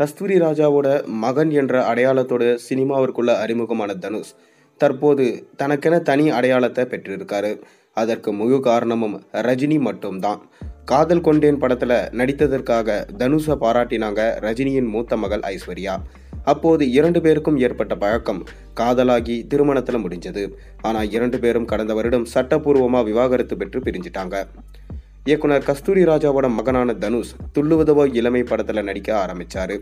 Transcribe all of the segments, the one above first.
கஸ்தூரி ராஜாவோட மகன் என்ற அடையாளத்தோட சினிமாவிற்குள்ள அறிமுகமான தனுஷ் தற்போது தனக்கென தனி அடையாளத்தை பெற்றிருக்காரு. அதற்கு முழு காரணமும் ரஜினி மட்டும்தான். காதல் கொண்டேன் படத்துல நடித்ததற்காக தனுஷை பாராட்டினாங்க ரஜினியின் மூத்த மகள் ஐஸ்வர்யா. அப்போது 2 பேருக்கும் ஏற்பட்ட பழக்கம் காதலாகி திருமணத்துல முடிஞ்சது. ஆனா 2 பேரும் கடந்த வருடம் சட்டப்பூர்வமா விவாகரத்து பெற்று பிரிஞ்சிட்டாங்க. இயக்குனர் கஸ்தூரி ராஜாவோட மகனான தனுஷ் துள்ளுவதவோ இளமை படத்துல நடிக்க ஆரம்பிச்சாரு.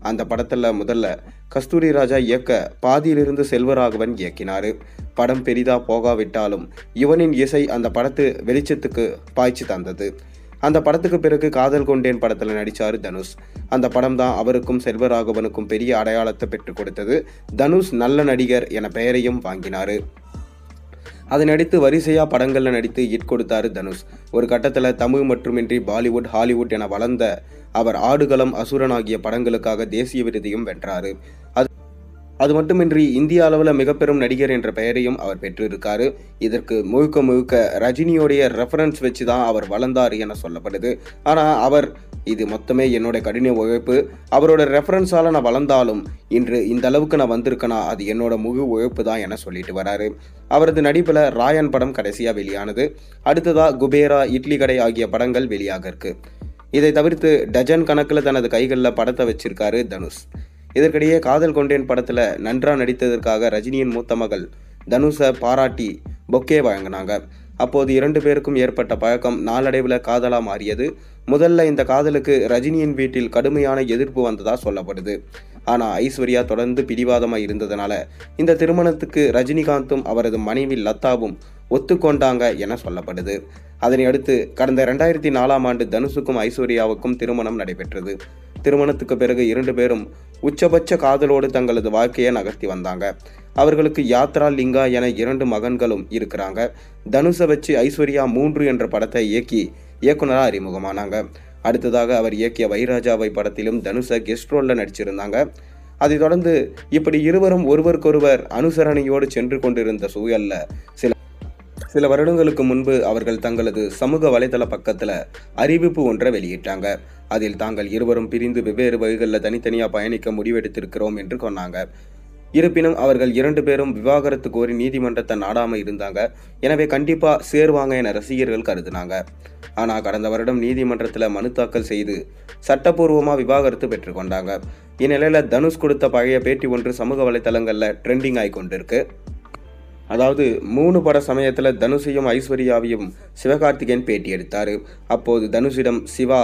அந்த படத்துல முதல்ல கஸ்தூரி ராஜா இயக்க பாதியிலிருந்து செல்வராகவன் இயக்கினாரு. படம் பெரிதா போகாவிட்டாலும் இவனின் இசை அந்த படத்து வெளிச்சத்துக்கு பாய்ச்சி தந்தது. அந்த படத்துக்கு பிறகு காதல் கொண்டேன் படத்துல நடிச்சாரு தனுஷ். அந்த படம் தான் அவருக்கும் செல்வராகவனுக்கும் பெரிய அடையாளத்தை பெற்றுக் கொடுத்தது. தனுஷ் நல்ல நடிகர் என பெயரையும் வாங்கினாரு. அதை நடித்து வரிசையா படங்கள்ல நடித்து ஹிட் கொடுத்தாரு தனுஷ். ஒரு கட்டத்துல தமிழ் மட்டுமின்றி பாலிவுட், ஹாலிவுட் என வளர்ந்த அவர் ஆடுகளம், அசுரன் ஆகிய படங்களுக்காக தேசிய விருதையும் வென்றாரு. அது மட்டுமின்றி இந்திய அளவில் மிக பெரும் நடிகர் என்ற பெயரையும் அவர் பெற்றிருக்காரு. இதற்கு முழுக்க முழுக்க ரஜினியோடைய ரெஃபரன்ஸ் வச்சு தான் அவர் வளர்ந்தார் என சொல்லப்படுது. ஆனால் அவர் இது மொத்தமே என்னோட கடின உழைப்பு, அவரோட ரெஃபரன்ஸால் நான் வளர்ந்தாலும் இன்று இந்த அளவுக்கு நான் வந்திருக்கேனா அது என்னோட முழு உழைப்பு தான் என சொல்லிட்டு வராரு. அவரது நடிப்பில் ராயன் படம் கடைசியாக வெளியானது. அடுத்ததாக குபேரா, இட்லி கடை ஆகிய படங்கள் வெளியாக இருக்கு. இதை தவிர்த்து டஜன் கணக்கில் தனது கைகளில் படத்தை வச்சிருக்காரு தனுஷ். இதற்கிடையே காதல் கொண்டேன் படத்துல நன்றா நடித்ததற்காக ரஜினியின் மூத்த மகள் தனுஷை பாராட்டி பொக்கே வழங்கினாங்க. அப்போது 2 பேருக்கும் ஏற்பட்ட பழக்கம் நாளடைவில் காதலா மாறியது. முதல்ல இந்த காதலுக்கு ரஜினியின் வீட்டில் கடுமையான எதிர்ப்பு வந்ததா சொல்லப்படுது. ஆனா ஐஸ்வர்யா தொடர்ந்து பிடிவாதமா இருந்ததுனால இந்த திருமணத்துக்கு ரஜினிகாந்தும் அவரது மனைவி லதாவும் ஒத்துக்கொண்டாங்க என சொல்லப்படுது. அதனை அடுத்து கடந்த 2004ஆம் ஆண்டு தனுஷுக்கும் ஐஸ்வர்யாவுக்கும் திருமணம் நடைபெற்றது. திருமணத்துக்கு பிறகு 2 பேரும் உச்சபட்ச காதலோடு தங்களது வாழ்க்கையை நகர்த்தி வந்தாங்க. அவர்களுக்கு யாத்ரா, லிங்கா என 2 மகன்களும் இருக்கிறாங்க. தனுஷை வச்சு ஐஸ்வர்யா 3 என்ற படத்தை இயக்கி இயக்குனராக அறிமுகமானாங்க. அடுத்ததாக அவர் இயக்கிய வைராஜாவை படத்திலும் தனுஷை கெஸ்ட் ரோல்ல நடிச்சிருந்தாங்க. அதைத் தொடர்ந்து இப்படி இருவரும் ஒருவருக்கொருவர் அனுசரணையோடு சென்று கொண்டிருந்த சூழல்ல சில வருடங்களுக்கு முன்பு அவர்கள் தங்களது சமூக வலைதள பக்கத்துல அறிவிப்பு ஒன்றை வெளியிட்டாங்க. அதில் தாங்கள் இருவரும் பிரிந்து வெவ்வேறு வழிகளில் தனித்தனியாக பயணிக்க முடிவெடுத்திருக்கிறோம் என்று சொன்னாங்க. இருப்பினும் அவர்கள் 2 பேரும் விவாகரத்து கோரி நீதிமன்றத்தை நாடாம இருந்தாங்க. எனவே கண்டிப்பா சேருவாங்க என ரசிகர்கள் கருதினாங்க. ஆனா கடந்த வருடம் நீதிமன்றத்தில் மனு தாக்கல் செய்து சட்டப்பூர்வமா விவாகரத்து பெற்றுக்கொண்டாங்க. இந்நிலையில தனுஷ் கொடுத்த பழைய பேட்டி ஒன்று சமூக வலைதளங்கள்ல ட்ரெண்டிங் ஆகி கொண்டிருக்கு. அதாவது 3 பட சமயத்தில் தனுஷையும் ஐஸ்வர்யாவையும் சிவகார்த்திகேயன் பேட்டி எடுத்தார். அப்போது தனுஷிடம் சிவா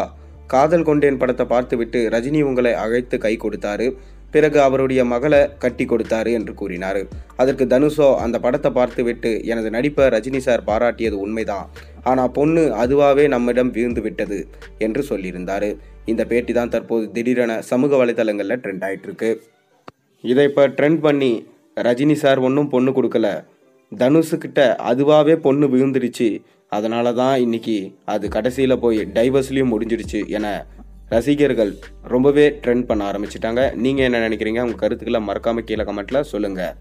காதல் கொண்டேன் படத்தை பார்த்துவிட்டு ரஜினி உங்களை அழைத்து கை கொடுத்தாரு, பிறகு அவருடைய மகளை கட்டி கொடுத்தாரு என்று கூறினார். அதற்கு தனுஷோ அந்த படத்தை பார்த்துவிட்டு எனது நடிப்பை ரஜினி சார் பாராட்டியது உண்மைதான், ஆனால் பொண்ணு அதுவாகவே நம்மிடம் வீழ்ந்து விட்டது என்று சொல்லியிருந்தார். இந்த பேட்டி தான் தற்போது திடீரென சமூக வலைதளங்களில் ட்ரெண்ட் ஆகிட்டு இருக்கு. இதை இப்போ ட்ரெண்ட் பண்ணி ரஜினி சார் ஒன்றும் பொண்ணு கொடுக்கல, தனுஷுக்கிட்ட அதுவாகவே பொண்ணு விழுந்துடுச்சு, அதனால தான் இன்னைக்கு அது கடைசியில் போய் டைவர்ஸ்லேயும் முடிஞ்சிடுச்சு என ரசிகர்கள் ரொம்பவே ட்ரெண்ட் பண்ண ஆரம்பிச்சிட்டாங்க. நீங்கள் என்ன நினைக்கிறீங்க? உங்கள் கருத்துக்களை மறக்காமல் கீழே கமெண்ட்டில் சொல்லுங்கள்.